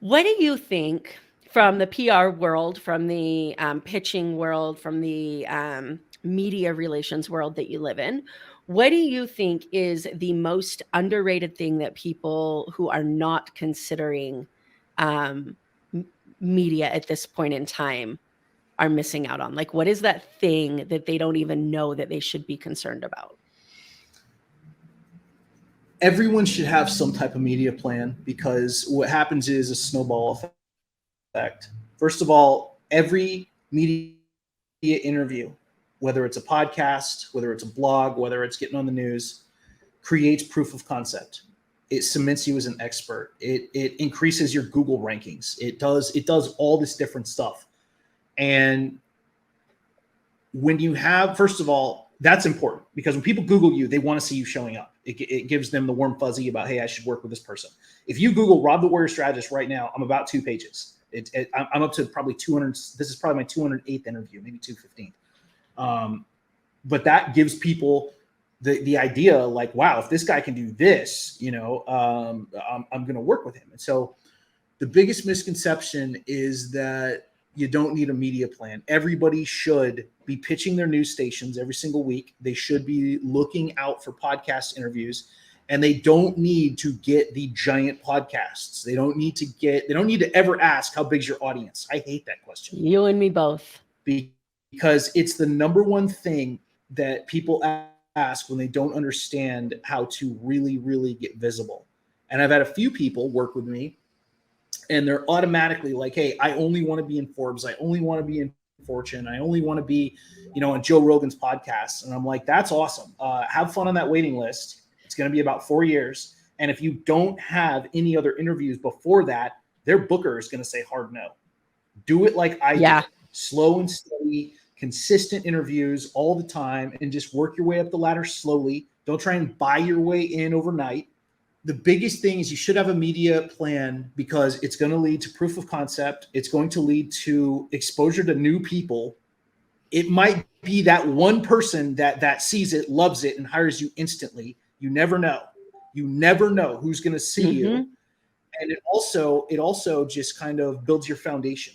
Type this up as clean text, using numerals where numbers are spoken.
What do you think from the PR world, from the pitching world, from the media relations world that you live in? What do you think is the most underrated thing that people who are not considering um, media at this point in time are missing out on? Like, what is that thing that they don't even know that they should be concerned about? Everyone should have some type of media plan, because what happens is a snowball effect. First of all, every media interview, whether it's a podcast, whether it's a blog, whether it's getting on the news, creates proof of concept. It cements you as an expert. It increases your Google rankings. It does all this different stuff. And when you have, first of all, that's important, because when people Google you, they want to see you showing up. It gives them the warm fuzzy about, hey, I should work with this person. If you Google Rob the Warrior Strategist right now, I'm about 2 pages. I'm up to probably 200. This is probably my 208th interview, maybe 215th. But that gives people the idea, like, wow, if this guy can do this, I'm going to work with him. And so the biggest misconception is that you don't need a media plan. Everybody should be pitching their news stations every single week. They should be looking out for podcast interviews, and they don't need to get the giant podcasts. They don't need to ever ask, how big's your audience? I hate that question. You and me both. Because it's the number one thing that people ask when they don't understand how to really, really get visible. And I've had a few people work with me, and they're automatically like, hey, I only want to be in Forbes. I only want to be in Fortune. I only want to be, on Joe Rogan's podcast. And I'm like, that's awesome. Have fun on that waiting list. It's going to be about 4 years. And if you don't have any other interviews before that, their booker is going to say hard no. Do it like I did. Slow and steady, consistent interviews all the time, and just work your way up the ladder slowly. Don't try and buy your way in overnight. The biggest thing is you should have a media plan, because it's going to lead to proof of concept. It's going to lead to exposure to new people. It might be that one person that sees it, loves it, and hires you instantly. You never know. You never know who's going to see you. And it also just kind of builds your foundation.